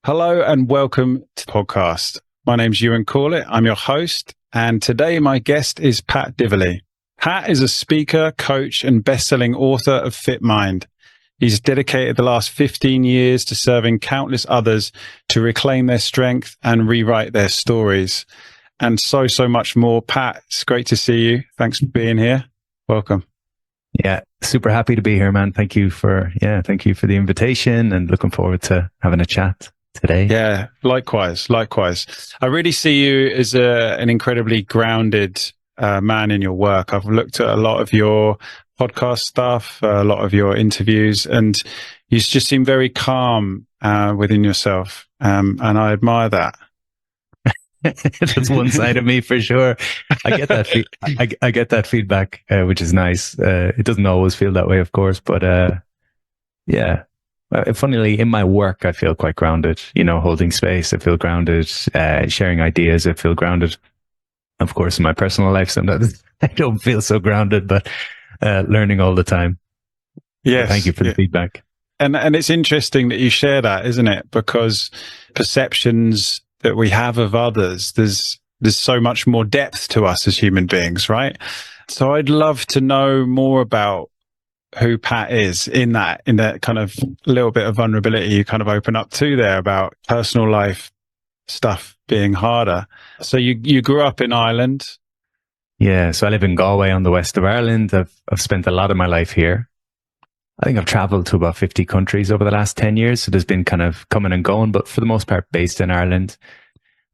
Hello and welcome to the podcast. My name's Ewan Corlett. I'm your host, and today my guest is Pat Divily. Pat is a speaker, coach, and best-selling author of Fit Mind. He's dedicated the last 15 years to serving countless others to reclaim their strength and rewrite their stories, and so much more. Pat, it's great to see you. Thanks for being here. Welcome. Yeah, super happy to be here, man. Thank you for the invitation, and looking forward to having a chat today. Yeah, likewise. I really see you as an incredibly grounded man in your work. I've looked at a lot of your podcast stuff, a lot of your interviews, and you just seem very calm within yourself, and I admire that. That's one side of me for sure. I get that. I get that feedback, which is nice. It doesn't always feel that way, of course, but yeah. Funnily, in my work, I feel quite grounded. Holding space, I feel grounded. Sharing ideas, I feel grounded. Of course, in my personal life, sometimes I don't feel so grounded, but learning all the time. Yes. So thank you for the feedback. And it's interesting that you share that, isn't it? Because perceptions that we have of others, there's so much more depth to us as human beings, right? So I'd love to know more about who Pat is in that kind of little bit of vulnerability you kind of open up to there about personal life stuff being harder. So you grew up in Ireland. Yeah. So I live in Galway on the west of Ireland. I've spent a lot of my life here. I think I've traveled to about 50 countries over the last 10 years. So there's been kind of coming and going, but for the most part based in Ireland.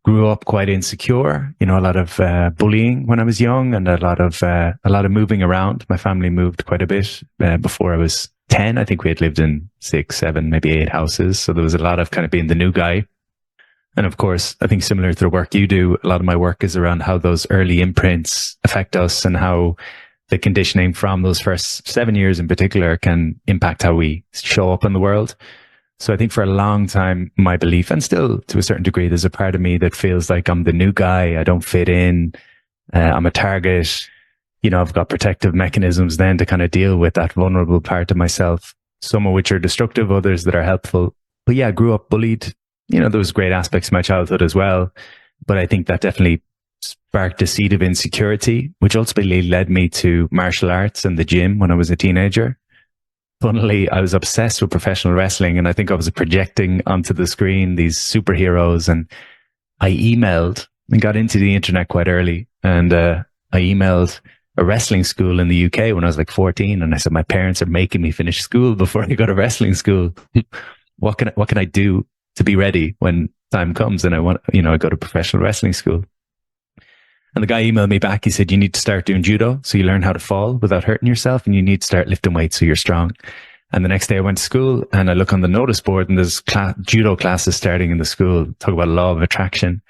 Grew up quite insecure, a lot of bullying when I was young, and a lot of moving around. My family moved quite a bit before I was 10. I think we had lived in 6, 7, maybe 8 houses. So there was a lot of kind of being the new guy. And of course, I think similar to the work you do, a lot of my work is around how those early imprints affect us and how the conditioning from those first 7 years in particular can impact how we show up in the world. So I think for a long time, my belief, and still to a certain degree, there's a part of me that feels like I'm the new guy. I don't fit in. I'm a target. I've got protective mechanisms then to kind of deal with that vulnerable part of myself, some of which are destructive, others that are helpful. But yeah, I grew up bullied. There was great aspects of my childhood as well. But I think that definitely sparked a seed of insecurity, which ultimately led me to martial arts and the gym when I was a teenager. Funnily, I was obsessed with professional wrestling, and I think I was projecting onto the screen these superheroes, and I emailed and got into the internet quite early. And I emailed a wrestling school in the UK when I was like 14. And I said, my parents are making me finish school before I go to wrestling school. What can I do to be ready when time comes and I go to professional wrestling school? And the guy emailed me back. He said, you need to start doing judo so you learn how to fall without hurting yourself, and you need to start lifting weights so you're strong. And the next day I went to school and I look on the notice board, and there's judo classes starting in the school. Talk about law of attraction.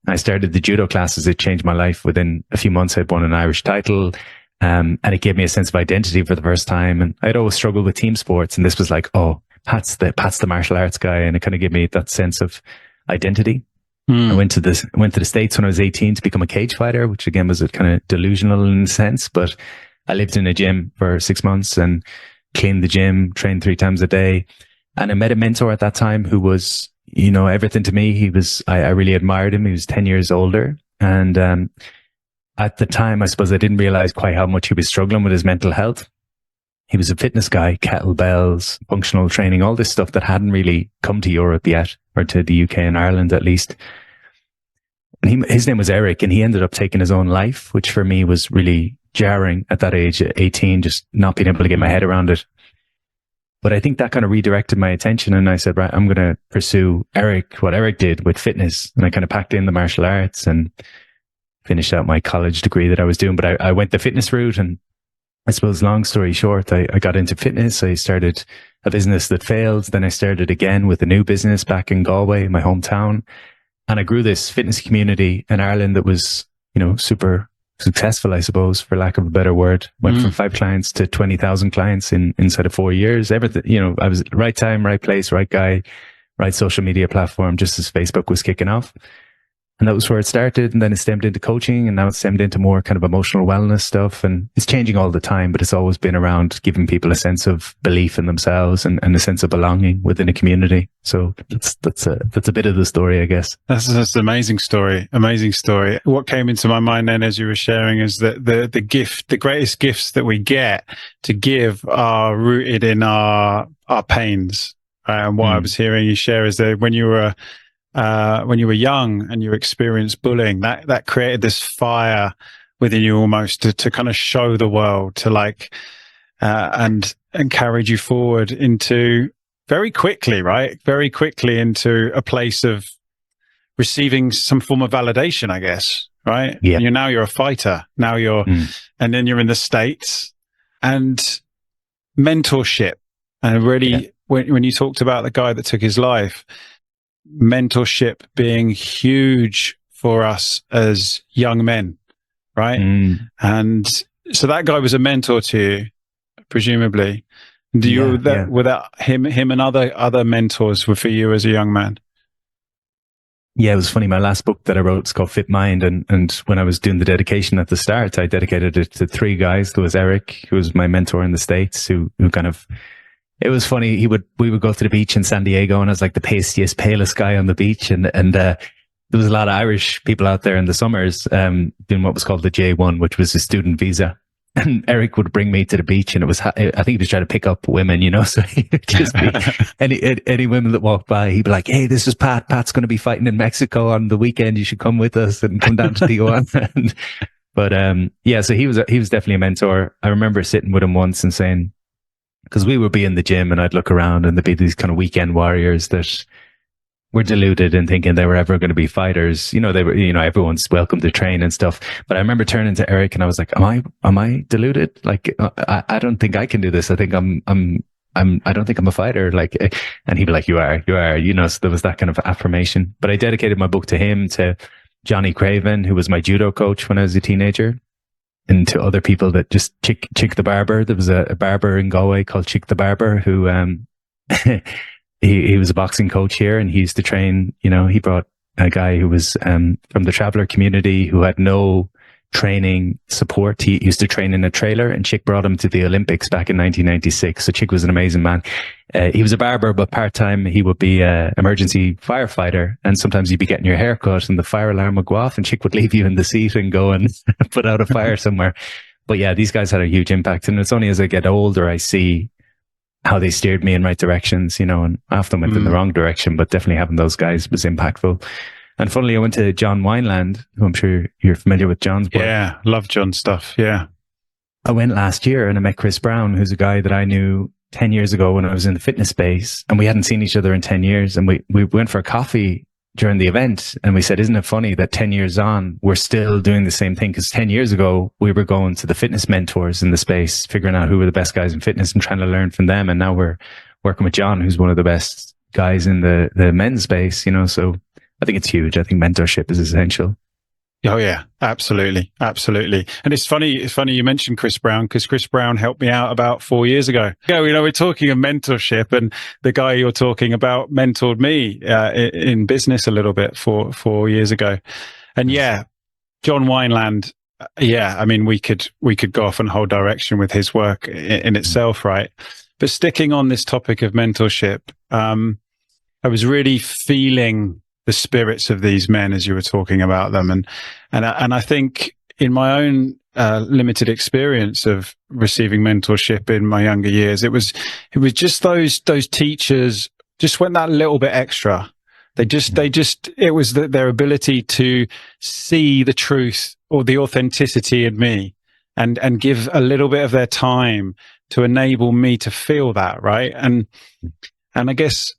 I started the judo classes. It changed my life. Within a few months, I'd won an Irish title. And it gave me a sense of identity for the first time. And I'd always struggled with team sports. And this was like, oh, Pat's the martial arts guy. And it kind of gave me that sense of identity. I went to the States when I was 18 to become a cage fighter, which again was a kind of delusional in a sense, but I lived in a gym for 6 months and cleaned the gym, trained 3 times a day. And I met a mentor at that time who was, everything to me. I really admired him. He was 10 years older. And, at the time, I suppose I didn't realize quite how much he was struggling with his mental health. He was a fitness guy, kettlebells, functional training, all this stuff that hadn't really come to Europe yet, or to the UK and Ireland at least. And his name was Eric, and he ended up taking his own life, which for me was really jarring at that age, at 18, just not being able to get my head around it. But I think that kind of redirected my attention, and I said, right, I'm going to pursue what Eric did with fitness. And I kind of packed in the martial arts and finished out my college degree that I was doing. But I went the fitness route, and I suppose long story short, I got into fitness. I started a business that failed. Then I started again with a new business back in Galway, my hometown. And I grew this fitness community in Ireland that was, super successful, I suppose, for lack of a better word. Went from 5 clients to 20,000 clients inside of 4 years. Everything, I was right time, right place, right guy, right social media platform, just as Facebook was kicking off. And that was where it started. And then it stemmed into coaching, and now it's stemmed into more kind of emotional wellness stuff. And it's changing all the time, but it's always been around giving people a sense of belief in themselves and a sense of belonging within a community. So that's a bit of the story, I guess. That's an amazing story. Amazing story. What came into my mind then as you were sharing is that the greatest gifts that we get to give are rooted in our pains. And what I was hearing you share is that when you were young and you experienced bullying, that created this fire within you almost to kind of show the world, to like, and carried you forward into very quickly, right? Very quickly into a place of receiving some form of validation, I guess, right? Yeah. You're a fighter. Now and then you're in the States, and mentorship. And really, when you talked about the guy that took his life, mentorship being huge for us as young men, right? And so that guy was a mentor to you, presumably. Were that him and other mentors were for you as a young man? Yeah, it was funny. My last book that I wrote is called Fit Mind. And when I was doing the dedication at the start, I dedicated it to three guys. There was Eric, who was my mentor in the States, who kind of, it was funny. We would go to the beach in San Diego, and I was like the pastiest, palest guy on the beach. And there was a lot of Irish people out there in the summers, doing what was called the J1, which was a student visa. And Eric would bring me to the beach, and I think he was trying to pick up women, so he'd just be, any women that walked by, he'd be like, "Hey, this is Pat. Pat's going to be fighting in Mexico on the weekend. You should come with us and come down to Tijuana." So he was definitely a mentor. I remember sitting with him once and saying, because we would be in the gym and I'd look around and there'd be these kind of weekend warriors that were deluded in thinking they were ever going to be fighters. They were, everyone's welcome to train and stuff. But I remember turning to Eric and I was like, am I deluded? Like, I don't think I can do this. I think I don't think I'm a fighter. Like, and he'd be like, you are, so there was that kind of affirmation. But I dedicated my book to him, to Johnny Craven, who was my judo coach when I was a teenager, and to other people that just Chick the Barber. There was a barber in Galway called Chick the Barber who, he was a boxing coach here, and he used to train, he brought a guy who was, from the traveler community who had no training support. He used to train in a trailer, and Chick brought him to the Olympics back in 1996. So Chick was an amazing man. He was a barber, but part-time he would be a emergency firefighter. And sometimes you'd be getting your hair cut and the fire alarm would go off, and Chick would leave you in the seat and go and put out a fire somewhere. But yeah, these guys had a huge impact. And it's only as I get older, I see how they steered me in right directions, and I often went in the wrong direction, but definitely having those guys was impactful. And funnily, I went to John Wineland, who I'm sure you're familiar with John's work. Yeah, love John's stuff. Yeah. I went last year and I met Chris Brown, who's a guy that I knew 10 years ago when I was in the fitness space, and we hadn't seen each other in 10 years. And we went for a coffee during the event, and we said, isn't it funny that 10 years on, we're still doing the same thing? Because 10 years ago, we were going to the fitness mentors in the space, figuring out who were the best guys in fitness and trying to learn from them. And now we're working with John, who's one of the best guys in the men's space, so I think it's huge. I think mentorship is essential. Oh yeah, absolutely. Absolutely. And it's funny you mentioned Chris Brown, because Chris Brown helped me out about 4 years ago. Yeah, we're talking of mentorship, and the guy you're talking about mentored me in business a little bit 4 years ago. And yeah, John Wineland, we could go off in a whole direction with his work in itself, right? But sticking on this topic of mentorship, I was really feeling the spirits of these men as you were talking about them. And I think in my own limited experience of receiving mentorship in my younger years, it was just those teachers just went that little bit extra. It was their ability to see the truth or the authenticity in me and give a little bit of their time to enable me to feel that, right? And I guess,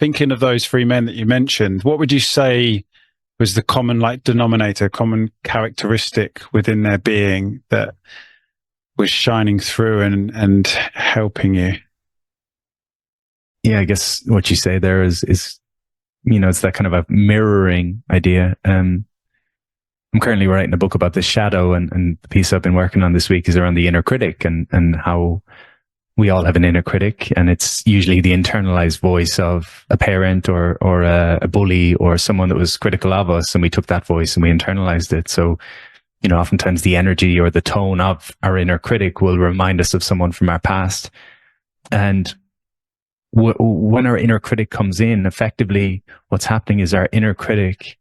thinking of those three men that you mentioned, what would you say was the common denominator, common characteristic within their being that was shining through and helping you? Yeah, I guess what you say there is it's that kind of a mirroring idea. I'm currently writing a book about the shadow, and the piece I've been working on this week is around the inner critic and how we all have an inner critic, and it's usually the internalized voice of a parent or a bully or someone that was critical of us, and we took that voice and we internalized it. So, oftentimes the energy or the tone of our inner critic will remind us of someone from our past. And when our inner critic comes in, effectively what's happening is our inner critic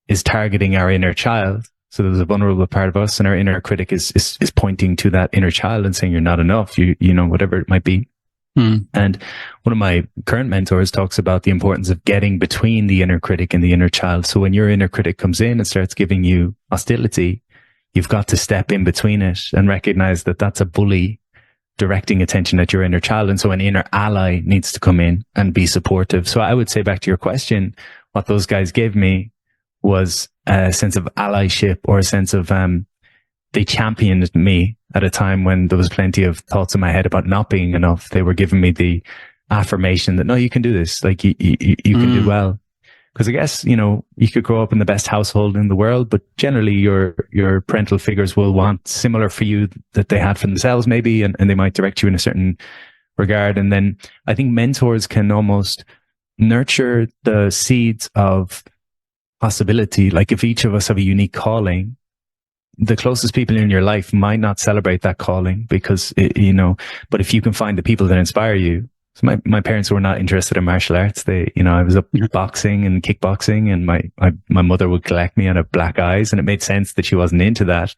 is targeting our inner child. So there's a vulnerable part of us, and our inner critic is pointing to that inner child and saying, you're not enough, you know, whatever it might be. And one of my current mentors talks about the importance of getting between the inner critic and the inner child. So when your inner critic comes in and starts giving you hostility, you've got to step in between it and recognize that that's a bully directing attention at your inner child. And so an inner ally needs to come in and be supportive. So I would say, back to your question, what those guys gave me was a sense of allyship, or a sense of they championed me at a time when there was plenty of thoughts in my head about not being enough. They were giving me the affirmation that, no, you can do this. Like you can do well. Because I guess, you could grow up in the best household in the world, but generally your parental figures will want similar for you that they had for themselves, maybe, and they might direct you in a certain regard. And then I think mentors can almost nurture the seeds of possibility. Like if each of us have a unique calling, the closest people in your life might not celebrate that calling because, but if you can find the people that inspire you. So my parents were not interested in martial arts. I was up boxing and kickboxing, and my mother would collect me out of black eyes, and it made sense that she wasn't into that.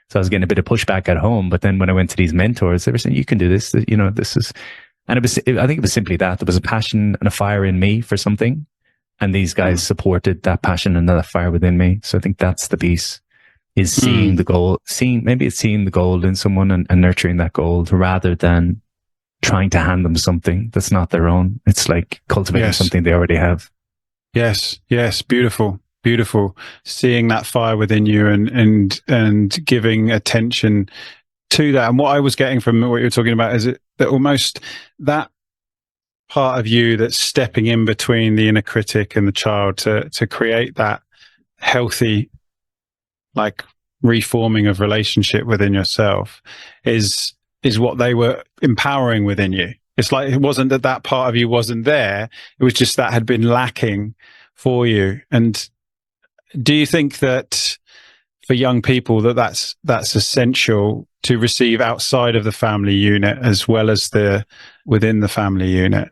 So I was getting a bit of pushback at home. But then when I went to these mentors, they were saying, you can do this, this is, and I think it was simply that there was a passion and a fire in me for something. And these guys supported that passion and that fire within me. So I think that's the piece, is seeing the goal, seeing the gold in someone and nurturing that gold rather than trying to hand them something that's not their own. It's like cultivating something they already have. Yes. Beautiful. Seeing that fire within you and giving attention to that. And what I was getting from what you're talking about is that almost that part of you that's stepping in between the inner critic and the child to create that healthy, like, reforming of relationship within yourself is what they were empowering within you. It's like, it wasn't that part of you wasn't there. It was just that had been lacking for you. And do you think that for young people that's essential to receive outside of the family unit as well as within the family unit?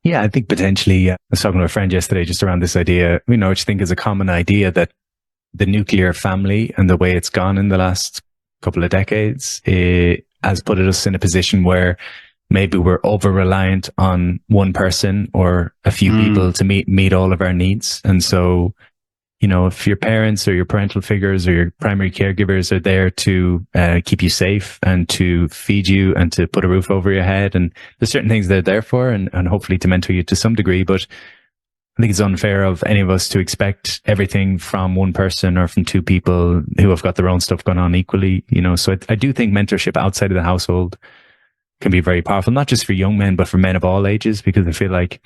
Yeah, I think potentially. I was talking to a friend yesterday just around this idea, which I think is a common idea, that the nuclear family and the way it's gone in the last couple of decades has put us in a position where maybe we're over-reliant on one person or a few people to meet all of our needs. And so, if your parents or your parental figures or your primary caregivers are there to keep you safe and to feed you and to put a roof over your head, and there's certain things they're there for, and hopefully to mentor you to some degree, but I think it's unfair of any of us to expect everything from one person or from two people who have got their own stuff going on equally, So I do think mentorship outside of the household can be very powerful, not just for young men, but for men of all ages, because I feel like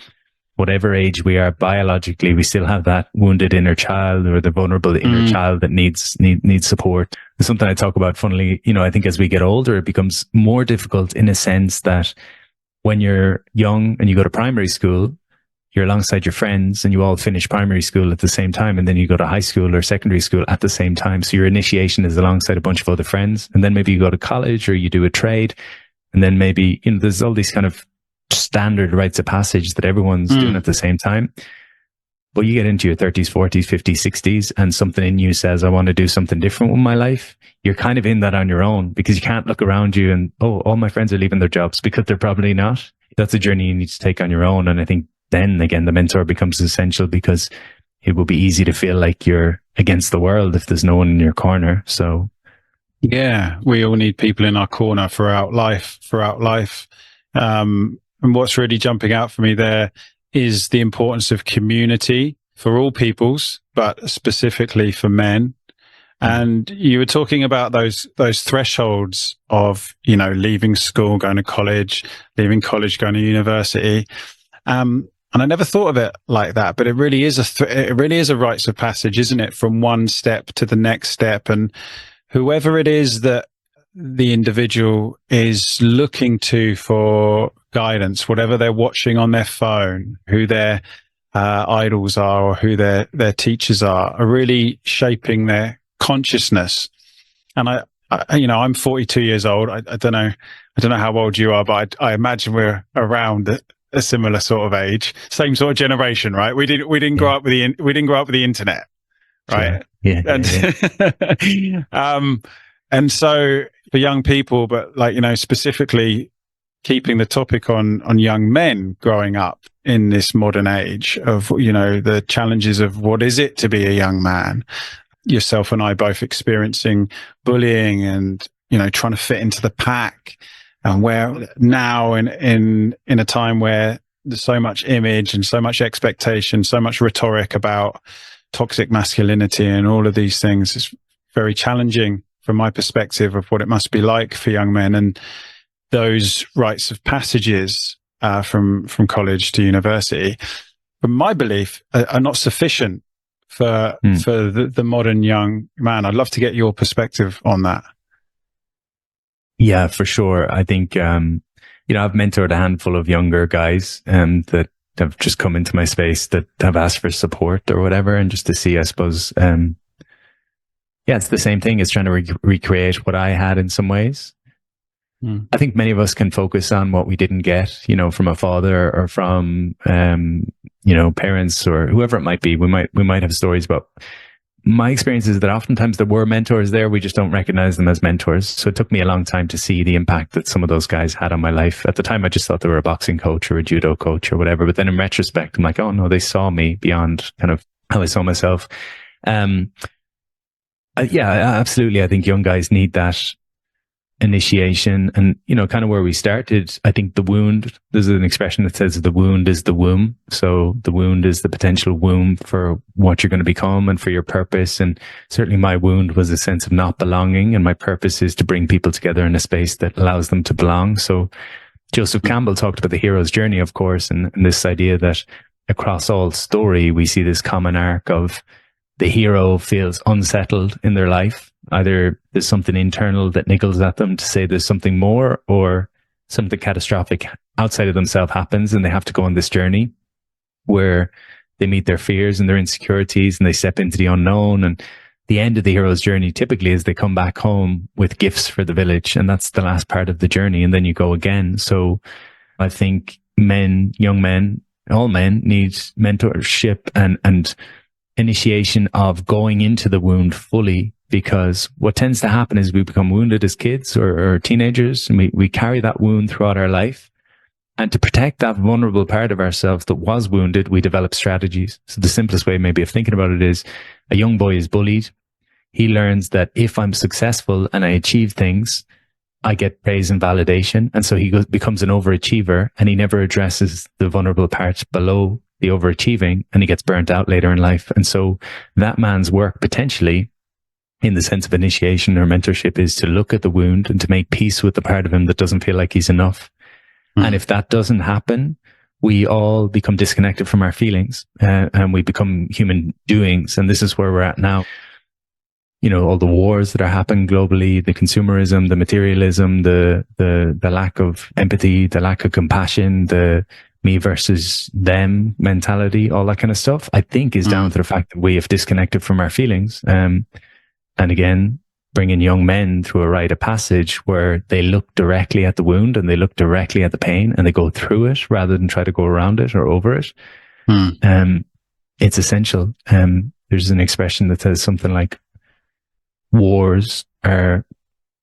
whatever age we are biologically, we still have that wounded inner child or the vulnerable inner child that needs support. It's something I talk about, funnily, I think as we get older, it becomes more difficult in a sense that when you're young and you go to primary school, you're alongside your friends and you all finish primary school at the same time. And then you go to high school or secondary school at the same time. So your initiation is alongside a bunch of other friends. And then maybe you go to college or you do a trade. And then maybe, there's all these kind of standard rites of passage that everyone's doing at the same time. But you get into your 30s, 40s, 50s, 60s, and something in you says, I want to do something different with my life. You're kind of in that on your own, because you can't look around you and, all my friends are leaving their jobs, because they're probably not. That's a journey you need to take on your own. And I think then again, the mentor becomes essential, because it will be easy to feel like you're against the world if there's no one in your corner. So yeah, we all need people in our corner throughout life. And what's really jumping out for me there is the importance of community for all peoples, but specifically for men. And you were talking about those thresholds of, leaving school, going to college, leaving college, going to university. And I never thought of it like that, but it really is a rites of passage, isn't it? From one step to the next step. And whoever it is that the individual is looking to for guidance, whatever they're watching on their phone, who their idols are, or who their teachers are really shaping their consciousness. And I'm 42 years old. I don't know how old you are, but I imagine we're around a similar sort of age, same sort of generation, right? We didn't grow up with the internet, right? Sure. And so for young people, but specifically keeping the topic on young men growing up in this modern age of, the challenges of what is it to be a young man. Yourself and I both experiencing bullying and, trying to fit into the pack, and where now in a time where there's so much image and so much expectation, so much rhetoric about toxic masculinity and all of these things, is very challenging from my perspective of what it must be like for young men. And those rites of passages from college to university, from my belief, are not sufficient for the modern young man. I'd love to get your perspective on that. Yeah, for sure. I think, I've mentored a handful of younger guys that have just come into my space that have asked for support or whatever. And just to see, I suppose, it's the same thing as trying to recreate what I had in some ways. I think many of us can focus on what we didn't get, from a father or from, parents or whoever it might be. We might have stories, but my experience is that oftentimes there were mentors there. We just don't recognize them as mentors. So it took me a long time to see the impact that some of those guys had on my life. At the time, I just thought they were a boxing coach or a judo coach or whatever. But then in retrospect, I'm like, oh no, they saw me beyond kind of how I saw myself. Absolutely. I think young guys need that initiation. And, kind of where we started, I think the wound, there's an expression that says the wound is the womb. So the wound is the potential womb for what you're going to become and for your purpose. And certainly my wound was a sense of not belonging. And my purpose is to bring people together in a space that allows them to belong. So Joseph Campbell talked about the hero's journey, of course, and this idea that across all story, we see this common arc of the hero feels unsettled in their life. Either there's something internal that niggles at them to say there's something more, or something catastrophic outside of themselves happens and they have to go on this journey where they meet their fears and their insecurities and they step into the unknown. And the end of the hero's journey typically is they come back home with gifts for the village, and that's the last part of the journey. And then you go again. So I think young men, all men need mentorship and initiation of going into the wound fully, because what tends to happen is we become wounded as kids or teenagers, and we carry that wound throughout our life. And to protect that vulnerable part of ourselves that was wounded, we develop strategies. So the simplest way maybe of thinking about it is a young boy is bullied. He learns that if I'm successful and I achieve things, I get praise and validation. And so he becomes an overachiever, and he never addresses the vulnerable parts below the overachieving, and he gets burnt out later in life. And so that man's work potentially, in the sense of initiation or mentorship, is to look at the wound and to make peace with the part of him that doesn't feel like he's enough. And if that doesn't happen, we all become disconnected from our feelings, and we become human doings. And this is where we're at now. All the wars that are happening globally, the consumerism, the materialism, the lack of empathy, the lack of compassion, the me versus them mentality, all that kind of stuff, I think is down to the fact that we have disconnected from our feelings. And again, bringing young men through a rite of passage where they look directly at the wound and they look directly at the pain and they go through it rather than try to go around it or over it. It's essential. There's an expression that says something like wars are,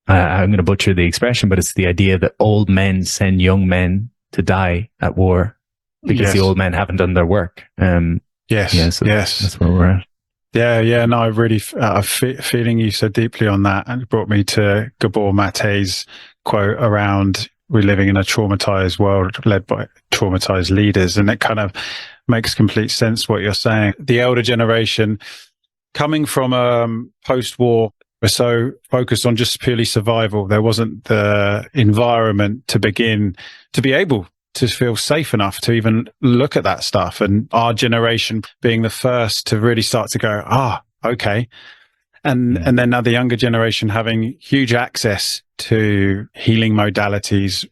I'm going to butcher the expression, but it's the idea that old men send young men to die at war because the old men haven't done their work. That's where we're at. Yeah. No, I really, feeling you so deeply on that, and it brought me to Gabor Mate's quote around we're living in a traumatized world led by traumatized leaders. And it kind of makes complete sense what you're saying. The elder generation coming from post-war were so focused on just purely survival. There wasn't the environment to begin to be able to feel safe enough to even look at that stuff. And our generation being the first to really start to go, okay. And then now the younger generation having huge access to healing modalities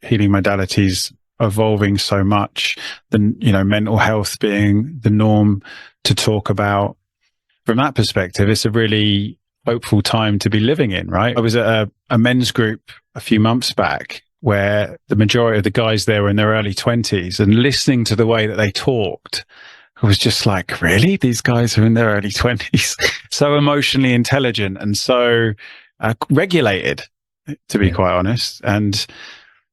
evolving so much, then, mental health being the norm to talk about. From that perspective, it's a really hopeful time to be living in, right? I was at a men's group a few months back where the majority of the guys there were in their early 20s, and listening to the way that they talked, I was just like, really? These guys are in their early 20s, so emotionally intelligent and so regulated, to be quite honest. And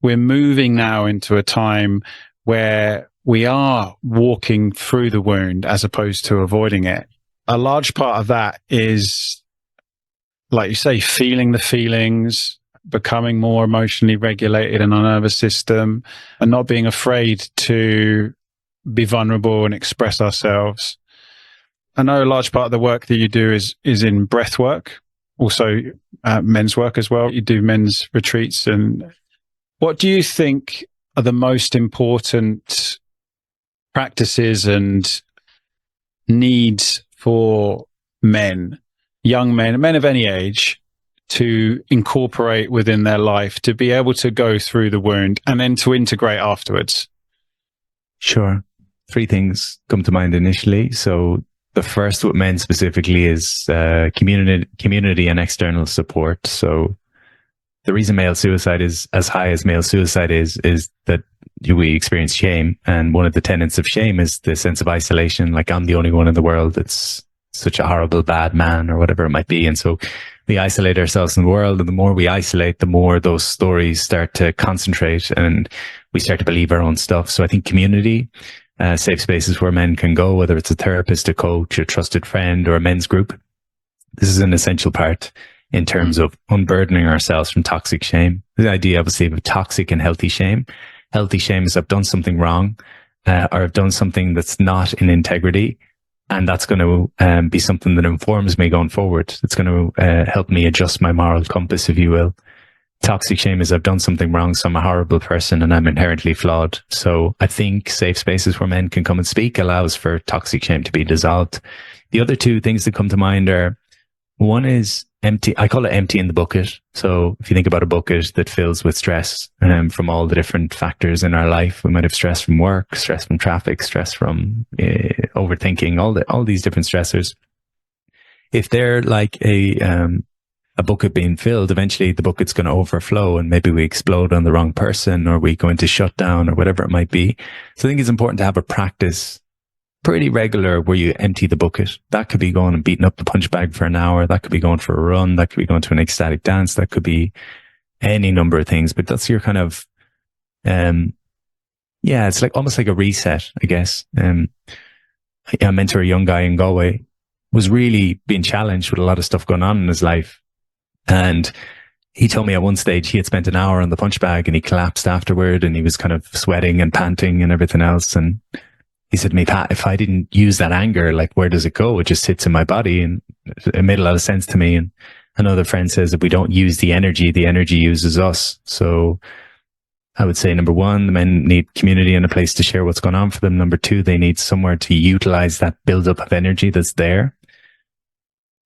we're moving now into a time where we are walking through the wound as opposed to avoiding it. A large part of that is, like you say, feeling the feelings, becoming more emotionally regulated in our nervous system, and not being afraid to be vulnerable and express ourselves. I know a large part of the work that you do is in breath work, also men's work as well. You do men's retreats. And what do you think are the most important practices and needs for men, young men of any age, to incorporate within their life to be able to go through the wound and then to integrate afterwards? Sure. 3 things come to mind initially. So the first with men specifically is community and external support. So the reason male suicide is as high as male suicide is that we experience shame. And one of the tenets of shame is the sense of isolation. Like, I'm the only one in the world that's such a horrible, bad man, or whatever it might be. And so we isolate ourselves in the world. And the more we isolate, the more those stories start to concentrate and we start to believe our own stuff. So I think community, safe spaces where men can go, whether it's a therapist, a coach, a trusted friend, or a men's group. This is an essential part in terms of unburdening ourselves from toxic shame. The idea, obviously, of toxic and healthy shame. Healthy shame is I've done something wrong, or I've done something that's not in integrity. And that's going to be something that informs me going forward. It's going to help me adjust my moral compass, if you will. Toxic shame is I've done something wrong, so I'm a horrible person and I'm inherently flawed. So I think safe spaces where men can come and speak allows for toxic shame to be dissolved. The other 2 things that come to mind are, one is empty. I call it empty in the bucket. So if you think about a bucket that fills with stress from all the different factors in our life, we might have stress from work, stress from traffic, stress from overthinking, all these different stressors. If they're like a bucket being filled, eventually the bucket's going to overflow and maybe we explode on the wrong person, or we go into shutdown, or whatever it might be. So I think it's important to have a practice pretty regular where you empty the bucket. That could be going and beating up the punch bag for an hour. That could be going for a run. That could be going to an ecstatic dance. That could be any number of things, but that's your kind of, it's like almost like a reset, I guess. I mentor a young guy in Galway, was really being challenged with a lot of stuff going on in his life. And he told me at one stage he had spent an hour on the punch bag and he collapsed afterward and he was kind of sweating and panting and everything else. And he said to me, Pat, if I didn't use that anger, like, where does it go? It just sits in my body. And it made a lot of sense to me. And another friend says if we don't use the energy uses us. So I would say, number 1, the men need community and a place to share what's going on for them. Number 2, they need somewhere to utilize that buildup of energy that's there.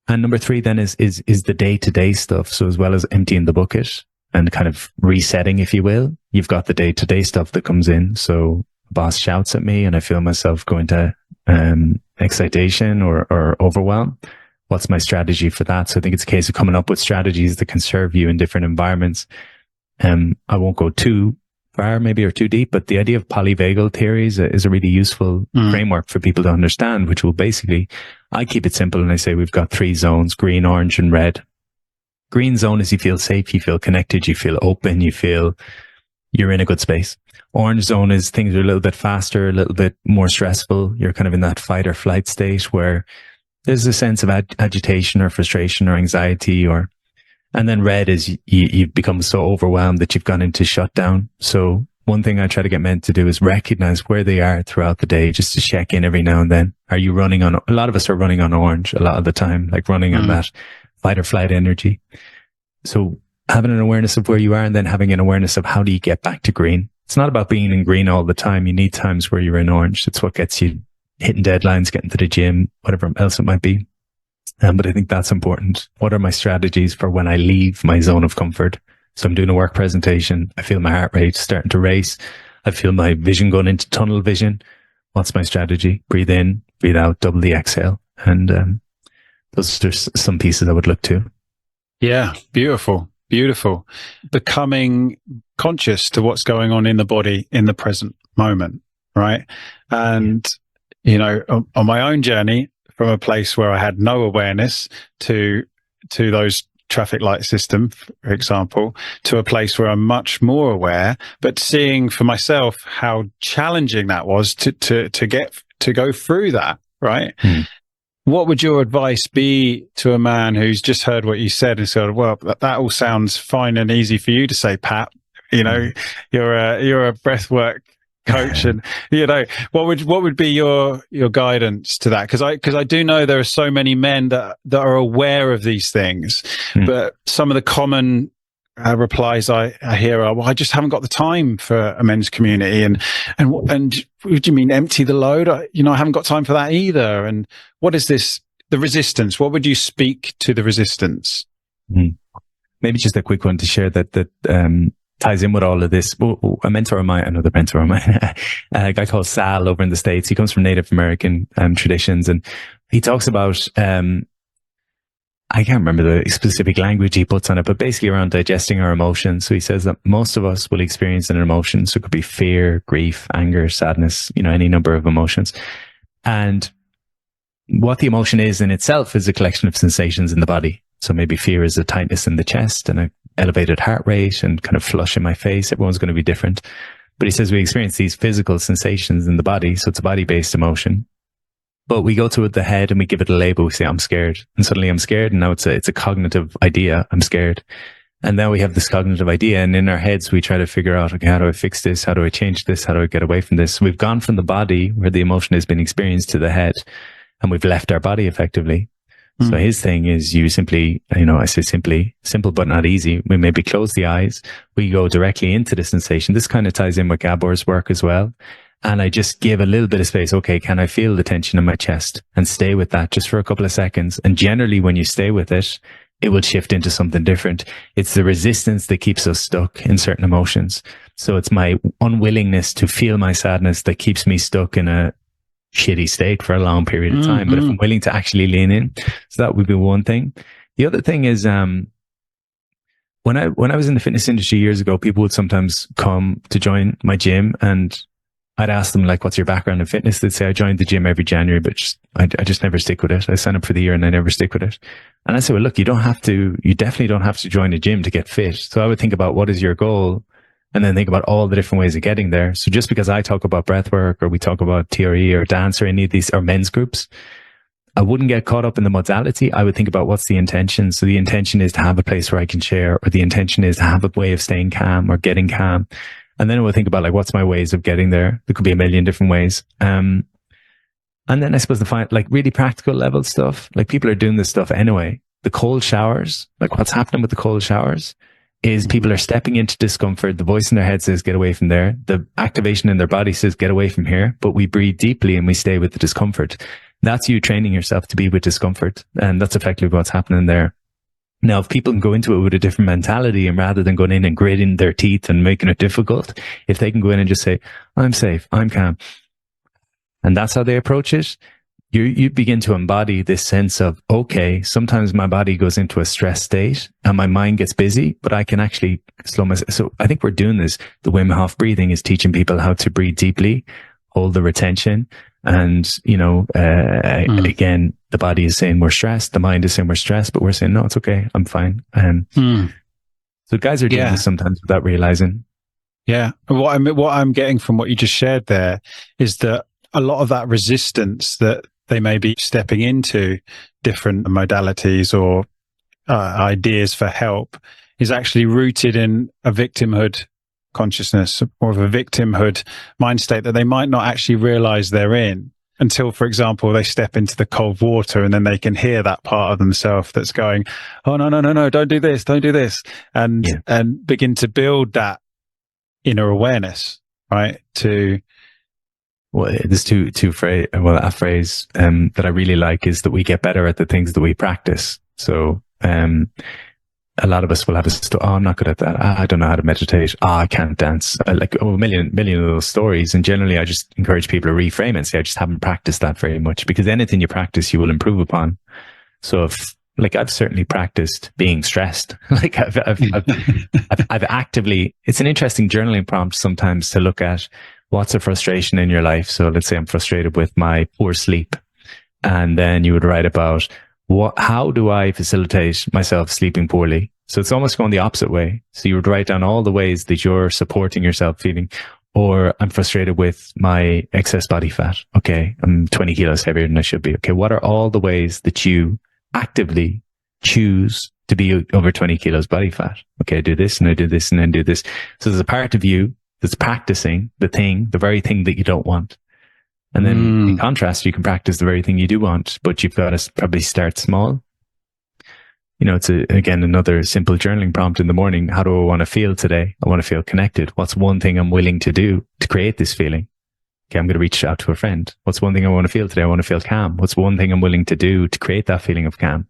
And number 3 then is the day-to-day stuff. So as well as emptying the bucket and kind of resetting, if you will, you've got the day-to-day stuff that comes in. So a boss shouts at me and I feel myself going to excitation or overwhelm. What's my strategy for that? So I think it's a case of coming up with strategies that can serve you in different environments. I won't go too far maybe or too deep, but the idea of polyvagal theories is a really useful framework for people to understand, which will basically, I keep it simple and I say we've got 3 zones: green, orange and red. Green zone is you feel safe, you feel connected, you feel open, you feel you're in a good space. Orange zone is things are a little bit faster, a little bit more stressful. You're kind of in that fight or flight state where there's a sense of agitation or frustration or anxiety, and then red is you've become so overwhelmed that you've gone into shutdown. So one thing I try to get men to do is recognize where they are throughout the day, just to check in every now and then. Are you running on, a lot of us are running on orange a lot of the time, like running on that fight or flight energy. So having an awareness of where you are and then having an awareness of how do you get back to green. It's not about being in green all the time. You need times where you're in orange. It's what gets you hitting deadlines, getting to the gym, whatever else it might be. But I think that's important. What are my strategies for when I leave my zone of comfort? So I'm doing a work presentation. I feel my heart rate starting to race. I feel my vision going into tunnel vision. What's my strategy? Breathe in, breathe out, double the exhale. And those are some pieces I would look to. Yeah, beautiful, beautiful. Becoming conscious to what's going on in the body in the present moment, right? And, you know, on my own journey, from a place where I had no awareness to those traffic light system, for example, to a place where I'm much more aware, but seeing for myself how challenging that was to go through that, right? What would your advice be to a man who's just heard what you said and said, well, that all sounds fine and easy for you to say, Pat, you know, you're a breathwork coach, and you know, what would be your guidance to that? Because I do know there are so many men that are aware of these things, but some of the common replies I hear are, well, I just haven't got the time for a men's community, and what do you mean empty the load? I haven't got time for that either. And what is this, the resistance? What would you speak to the resistance? Maybe just a quick one to share that ties in with all of this. A mentor of mine, another mentor of mine, a guy called Sal over in the States. He comes from Native American traditions, and he talks about, I can't remember the specific language he puts on it, but basically around digesting our emotions. So he says that most of us will experience an emotion. So it could be fear, grief, anger, sadness, any number of emotions. And what the emotion is in itself is a collection of sensations in the body. So maybe fear is a tightness in the chest and an elevated heart rate and kind of flush in my face. Everyone's going to be different. But he says we experience these physical sensations in the body. So it's a body-based emotion. But we go to the head and we give it a label. We say, I'm scared. And suddenly I'm scared. And now it's a cognitive idea. I'm scared. And now we have this cognitive idea. And in our heads, we try to figure out, okay, how do I fix this? How do I change this? How do I get away from this? So we've gone from the body where the emotion has been experienced to the head, and we've left our body effectively. So his thing is you simply, I say simply, simple but not easy. We maybe close the eyes. We go directly into the sensation. This kind of ties in with Gabor's work as well. And I just give a little bit of space. Okay, can I feel the tension in my chest? And stay with that just for a couple of seconds. And generally when you stay with it, it will shift into something different. It's the resistance that keeps us stuck in certain emotions. So it's my unwillingness to feel my sadness that keeps me stuck in a shitty state for a long period of time. But if I'm willing to actually lean in, so that would be one thing. The other thing is, when I was in the fitness industry years ago, people would sometimes come to join my gym, and I'd ask them, like, what's your background in fitness? They'd say, I joined the gym every January, but I just never stick with it. I sign up for the year and I never stick with it. And I say, well, look, you definitely don't have to join a gym to get fit. So I would think about, what is your goal? And then think about all the different ways of getting there. So just because I talk about breath work, or we talk about TRE or dance or any of these, or men's groups, I wouldn't get caught up in the modality. I would think about, what's the intention? So the intention is to have a place where I can share, or the intention is to have a way of staying calm or getting calm. And then I would think about, like, what's my ways of getting there? There could be a million different ways. And then I suppose the really practical level stuff, like, people are doing this stuff anyway. The cold showers, like, what's happening with the cold showers is people are stepping into discomfort. The voice in their head says, get away from there. The activation in their body says, get away from here. But we breathe deeply and we stay with the discomfort. That's you training yourself to be with discomfort. And that's effectively what's happening there. Now, if people can go into it with a different mentality, and rather than going in and gritting their teeth and making it difficult, if they can go in and just say, I'm safe, I'm calm, and that's how they approach it, you begin to embody this sense of, okay, sometimes my body goes into a stress state and my mind gets busy, but I can actually slow myself. So I think we're doing this. The Wim Hof breathing is teaching people how to breathe deeply, hold the retention. And, again, the body is saying we're stressed. The mind is saying we're stressed, but we're saying, no, it's okay. I'm fine. So guys are doing this sometimes without realizing. Yeah. What I'm getting from what you just shared there is that a lot of that resistance that they may be stepping into different modalities or ideas for help is actually rooted in a victimhood consciousness, or of a victimhood mind state that they might not actually realize they're in until, for example, they step into the cold water, and then they can hear that part of themselves that's going, oh, no, don't do this. And begin to build that inner awareness, right? To well, there's a phrase that I really like is that we get better at the things that we practice. So a lot of us will have I'm not good at that. I don't know how to meditate. I can't dance. A million of those stories. And generally, I just encourage people to reframe it and say, I just haven't practiced that very much, because anything you practice, you will improve upon. So I've certainly practiced being stressed. I've actively, it's an interesting journaling prompt sometimes to look at what's a frustration in your life. So let's say I'm frustrated with my poor sleep. And then you would write about how do I facilitate myself sleeping poorly? So it's almost going the opposite way. So you would write down all the ways that you're supporting yourself feeling, or I'm frustrated with my excess body fat. Okay, I'm 20 kilos heavier than I should be. Okay, what are all the ways that you actively choose to be over 20 kilos body fat? Okay, I do this and I do this and then do this. So there's a part of you that's practicing the very thing that you don't want. And then in contrast, you can practice the very thing you do want, but you've got to probably start small. It's again, another simple journaling prompt in the morning. How do I want to feel today? I want to feel connected. What's one thing I'm willing to do to create this feeling? Okay, I'm going to reach out to a friend. What's one thing I want to feel today? I want to feel calm. What's one thing I'm willing to do to create that feeling of calm? I'm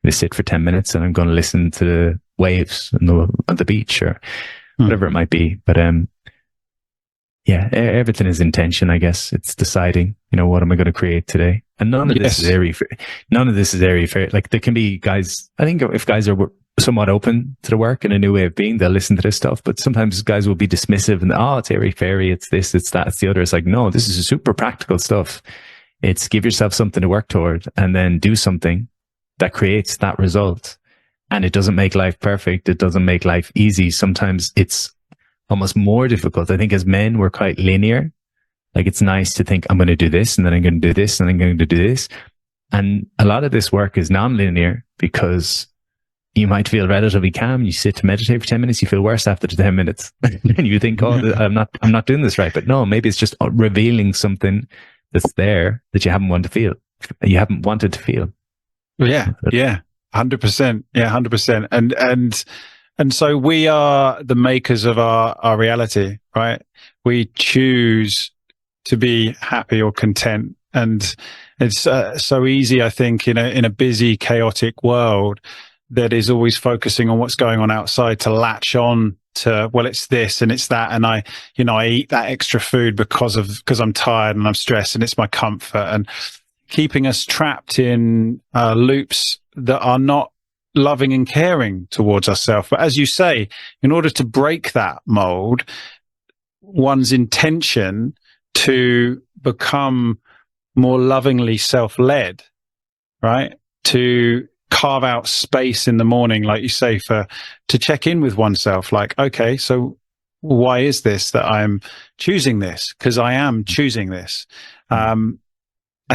going to sit for 10 minutes and I'm going to listen to the waves on the beach or whatever it might be. But, yeah, everything is intention, I guess. It's deciding, what am I going to create today? And none of this is airy fair. Like, there can be guys, I think if guys are somewhat open to the work and a new way of being, they'll listen to this stuff. But sometimes guys will be dismissive and, it's airy fairy, it's this, it's that, it's the other. It's like, no, this is super practical stuff. It's give yourself something to work toward and then do something that creates that result. And it doesn't make life perfect. It doesn't make life easy. Sometimes it's almost more difficult. I think as men, we're quite linear. Like, it's nice to think, I'm going to do this and then I'm going to do this and I'm going to do this. And a lot of this work is non-linear, because you might feel relatively calm. You sit to meditate for 10 minutes, you feel worse after the 10 minutes. And you think, I'm not doing this right. But no, maybe it's just revealing something that's there that you haven't wanted to feel. You haven't wanted to feel. Yeah. 100%. Yeah, 100%. And so we are the makers of our reality, right? We choose to be happy or content. And it's so easy, I think, in a busy, chaotic world that is always focusing on what's going on outside, to latch on to, well, it's this and it's that. And I eat that extra food because I'm tired and I'm stressed and it's my comfort, and keeping us trapped in loops that are not loving and caring towards ourselves. But as you say, in order to break that mold, one's intention to become more lovingly self-led, right? To carve out space in the morning, like you say, to check in with oneself. Like, okay, so why is this that I'm choosing this? Because I am choosing this. I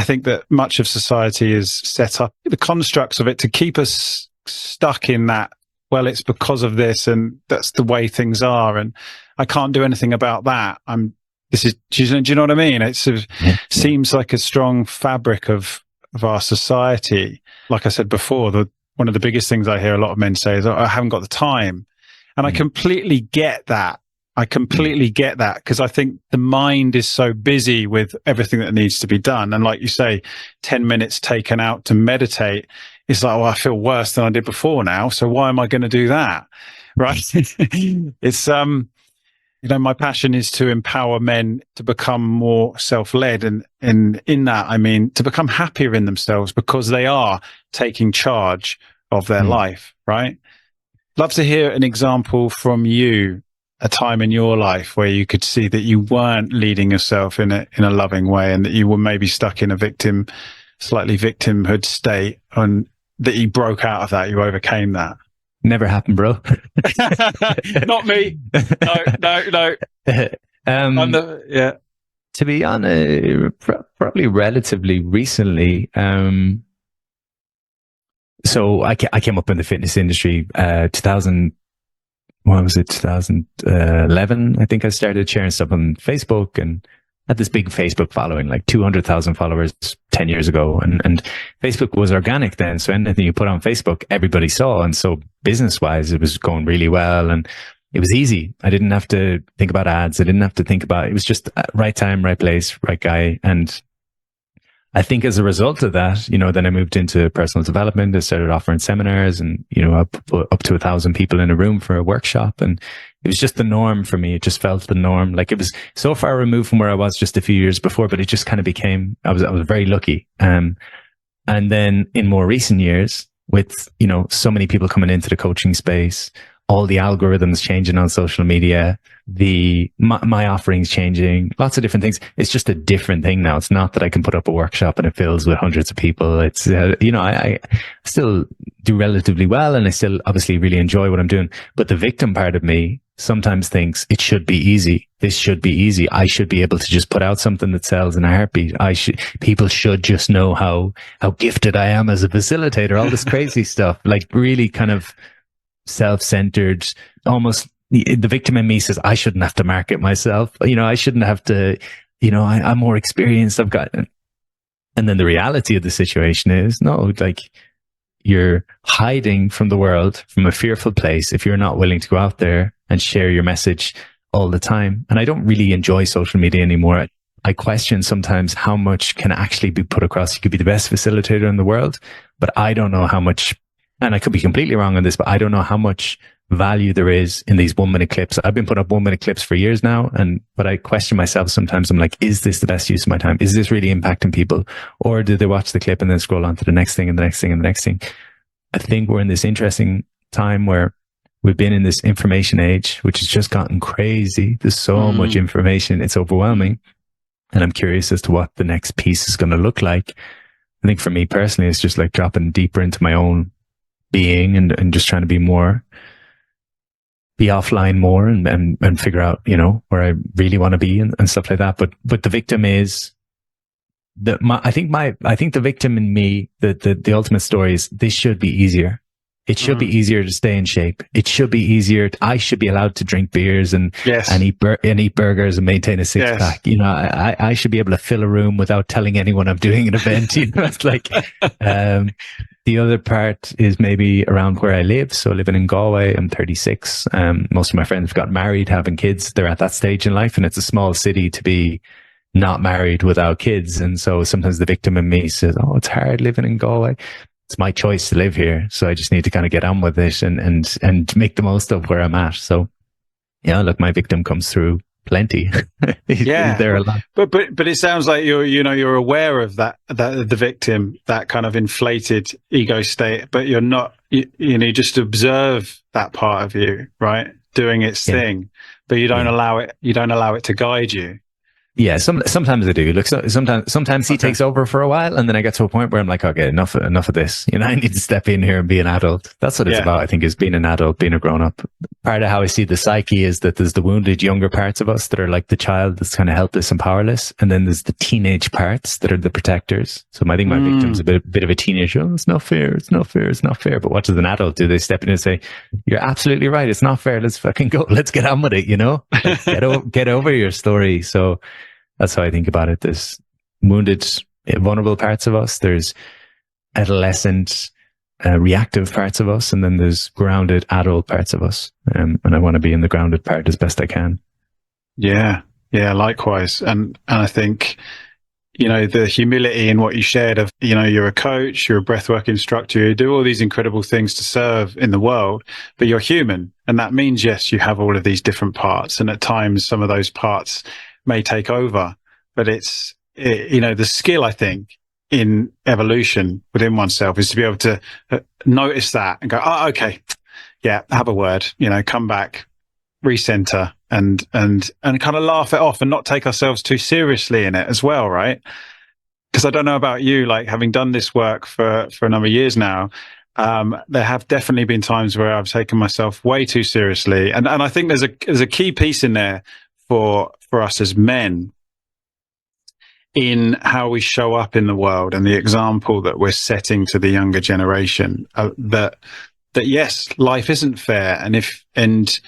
think that much of society is set up, the constructs of it, to keep us stuck in that, well, it's because of this and that's the way things are and I can't do anything about that. Do you know what I mean? It sort of seems like a strong fabric of our society. Like I said before, one of the biggest things I hear a lot of men say is, I haven't got the time. And I completely get that. Because I think the mind is so busy with everything that needs to be done. And like you say, 10 minutes taken out to meditate, it's like, well, I feel worse than I did before now. So why am I going to do that? Right. It's, my passion is to empower men to become more self-led. And in that, I mean, to become happier in themselves because they are taking charge of their life. Right. Love to hear an example from you, a time in your life where you could see that you weren't leading yourself in a loving way and that you were maybe stuck in a slightly victimhood state, and that you broke out of that, you overcame that. Never happened, bro. Not me. No. To be honest, probably relatively recently. So I came up in the fitness industry, 2011, I think I started sharing stuff on Facebook and had this big Facebook following, like 200,000 followers 10 years ago. And Facebook was organic then. So anything you put on Facebook, everybody saw. And so business wise, it was going really well. And it was easy. I didn't have to think about ads. I didn't have to think about, it was just right time, right place, right guy. And I think as a result of that, you know, then I moved into personal development. I started offering seminars and, you know, up to 1,000 people in a room for a workshop. And it was just the norm for me. It just felt the norm. Like it was so far removed from where I was just a few years before, but it just kind of became, I was very lucky. And then in more recent years with, you know, so many people coming into the coaching space, all the algorithms changing on social media, my offerings changing, lots of different things. It's just a different thing now. It's not that I can put up a workshop and it fills with hundreds of people. It's, you know, I still do relatively well and I still obviously really enjoy what I'm doing. But the victim part of me sometimes thinks it should be easy. This should be easy. I should be able to just put out something that sells in a heartbeat. People should just know how gifted I am as a facilitator, all this crazy stuff, like really kind of self-centered, almost the victim in me says, I shouldn't have to market myself. You know, I shouldn't have to, you know, I'm more experienced. I've got, and then the reality of the situation is no, like you're hiding from the world from a fearful place if you're not willing to go out there and share your message all the time. And I don't really enjoy social media anymore. I question sometimes how much can actually be put across. You could be the best facilitator in the world, but I don't know how much, and I could be completely wrong on this, but I don't know how much value there is in these 1 minute clips. I've been putting up 1 minute clips for years now. But I question myself sometimes. I'm like, is this the best use of my time? Is this really impacting people? Or do they watch the clip and then scroll on to the next thing and the next thing and the next thing? I think we're in this interesting time where we've been in this information age, which has just gotten crazy. There's so much information. It's overwhelming. And I'm curious as to what the next piece is going to look like. I think for me personally, it's just like dropping deeper into my own being and just trying to be offline more and figure out, you know, where I really want to be and stuff like that. But the victim is I think the victim in me, the ultimate story is this should be easier. It should be easier to stay in shape. It should be easier. I should be allowed to drink beers and eat burgers and maintain a six pack. You know, I should be able to fill a room without telling anyone I'm doing an event. You know, it's like, the other part is maybe around where I live. So living in Galway, I'm 36. Most of my friends have got married, having kids. They're at that stage in life and it's a small city to be not married without kids. And so sometimes the victim in me says, oh, it's hard living in Galway. It's my choice to live here. So I just need to kind of get on with it and make the most of where I'm at. So yeah, look, my victim comes through plenty. He's there a lot. But it sounds like you're aware of that the victim, that kind of inflated ego state, but you're not, you just observe that part of you, right? Doing its thing, but you don't allow it to guide you. Yeah, sometimes I do. Look, sometimes he takes over for a while, and then I get to a point where I'm like, okay, enough of this. You know, I need to step in here and be an adult. That's what it's about, I think, is being an adult, being a grown up. Part of how I see the psyche is that there's the wounded younger parts of us that are like the child that's kind of helpless and powerless, and then there's the teenage parts that are the protectors. So I think my victim's a bit of a teenager. Oh, it's not fair. It's not fair. It's not fair. But what does an adult do? They step in and say, "You're absolutely right. It's not fair. Let's fucking go. Let's get on with it." You know, get over your story. So that's how I think about it. There's wounded, vulnerable parts of us. There's adolescent, reactive parts of us. And then there's grounded, adult parts of us. And I want to be in the grounded part as best I can. Yeah. Yeah. Likewise. And I think, the humility in what you shared of, you're a coach, you're a breathwork instructor, you do all these incredible things to serve in the world, but you're human. And that means, yes, you have all of these different parts. And at times, some of those parts may take over, but the skill, I think, in evolution within oneself is to be able to notice that and go, oh, okay, yeah, have a word, come back, recenter and kind of laugh it off and not take ourselves too seriously in it as well, right? Because I don't know about you, like having done this work for a number of years now, there have definitely been times where I've taken myself way too seriously. And I think there's a key piece in there for us as men in how we show up in the world and the example that we're setting to the younger generation, that yes, life isn't fair. And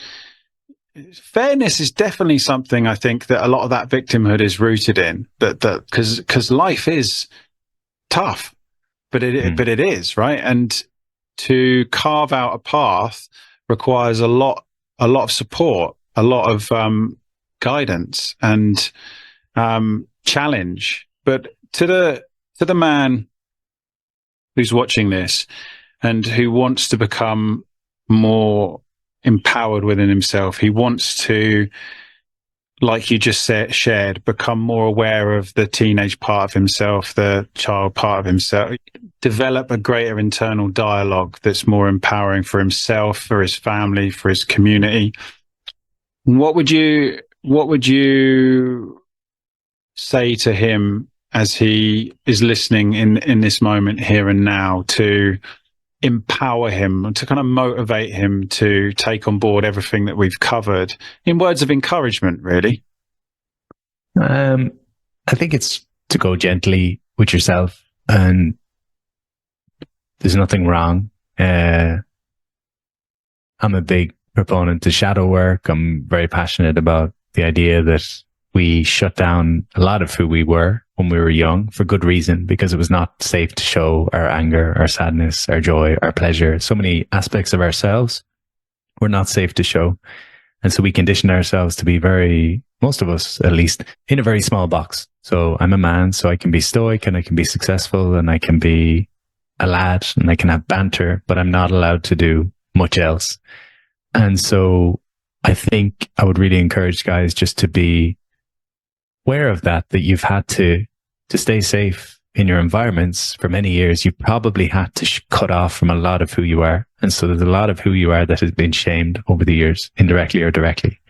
fairness is definitely something I think that a lot of that victimhood is rooted in, that because life is tough, but it is, right? And to carve out a path requires a lot a lot of support, a lot of guidance and challenge. But to the man who's watching this and who wants to become more empowered within himself, he wants to, like you just shared, become more aware of the teenage part of himself, the child part of himself, develop a greater internal dialogue that's more empowering for himself, for his family, for his community. What would you say to him as he is listening in this moment here and now, to empower him, to kind of motivate him to take on board everything that we've covered, in words of encouragement, really? I think it's to go gently with yourself, and there's nothing wrong. I'm a big proponent of shadow work. I'm very passionate about the idea that we shut down a lot of who we were when we were young for good reason, because it was not safe to show our anger, our sadness, our joy, our pleasure. So many aspects of ourselves were not safe to show. And so we conditioned ourselves to be most of us at least, in a very small box. So I'm a man, so I can be stoic and I can be successful and I can be a lad and I can have banter, but I'm not allowed to do much else. And so I think I would really encourage guys just to be aware of that you've had to stay safe in your environments for many years. You probably had to cut off from a lot of who you are. And so there's a lot of who you are that has been shamed over the years, indirectly or directly.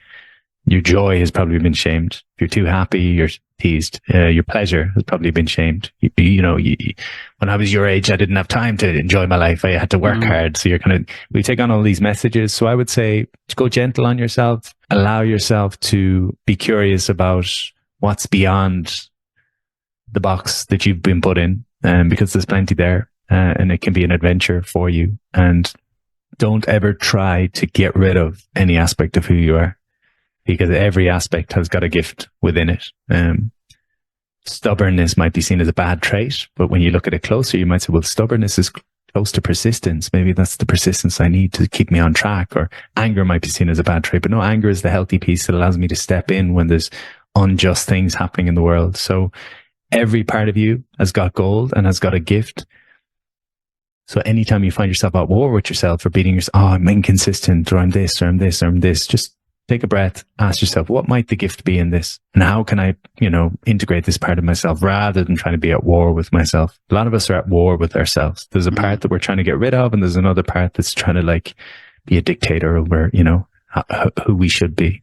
Your joy has probably been shamed. If you're too happy, you're teased. Your pleasure has probably been shamed. When I was your age, I didn't have time to enjoy my life. I had to work hard. So we take on all these messages. So I would say, go gentle on yourself. Allow yourself to be curious about what's beyond the box that you've been put in, because there's plenty there, and it can be an adventure for you. And don't ever try to get rid of any aspect of who you are, because every aspect has got a gift within it. Stubbornness might be seen as a bad trait, but when you look at it closer, you might say, well, stubbornness is close to persistence. Maybe that's the persistence I need to keep me on track. Or anger might be seen as a bad trait, but no, anger is the healthy piece that allows me to step in when there's unjust things happening in the world. So every part of you has got gold and has got a gift. So anytime you find yourself at war with yourself or beating yourself, I'm inconsistent, or I'm this, or I'm this, or I'm this, just take a breath, ask yourself, what might the gift be in this? And how can I, integrate this part of myself rather than trying to be at war with myself? A lot of us are at war with ourselves. There's a part that we're trying to get rid of, and there's another part that's trying to be a dictator over, who we should be.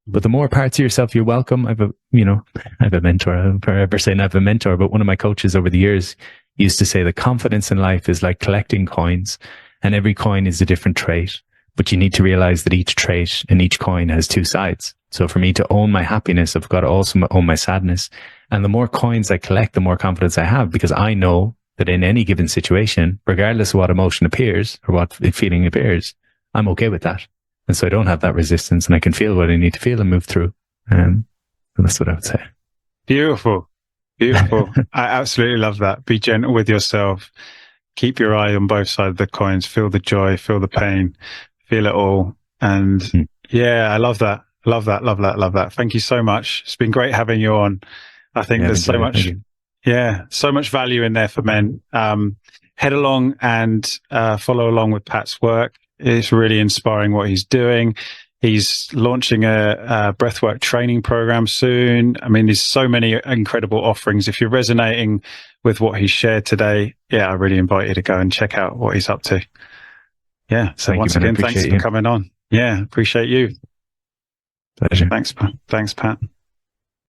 But the more parts of yourself you're welcome. I have a mentor. I'm forever saying I have a mentor, but one of my coaches over the years used to say that confidence in life is like collecting coins, and every coin is a different trait. But you need to realize that each trait and each coin has two sides. So for me to own my happiness, I've got to also own my sadness. And the more coins I collect, the more confidence I have, because I know that in any given situation, regardless of what emotion appears or what feeling appears, I'm okay with that. And so I don't have that resistance, and I can feel what I need to feel and move through. And that's what I would say. Beautiful. Beautiful. I absolutely love that. Be gentle with yourself. Keep your eye on both sides of the coins. Feel the joy, feel the pain, feel it all. And yeah, I love that. Love that. Love that. Love that. Thank you so much. It's been great having you on. I think there's so much, so much value in there for men. Head along and follow along with Pat's work. It's really inspiring what he's doing. He's launching a breathwork training program soon. I mean, there's so many incredible offerings. If you're resonating with what he's shared today, I really invite you to go and check out what he's up to. Yeah. So once again, thanks for coming on. Yeah. Appreciate you. Pleasure. Thanks, Pat.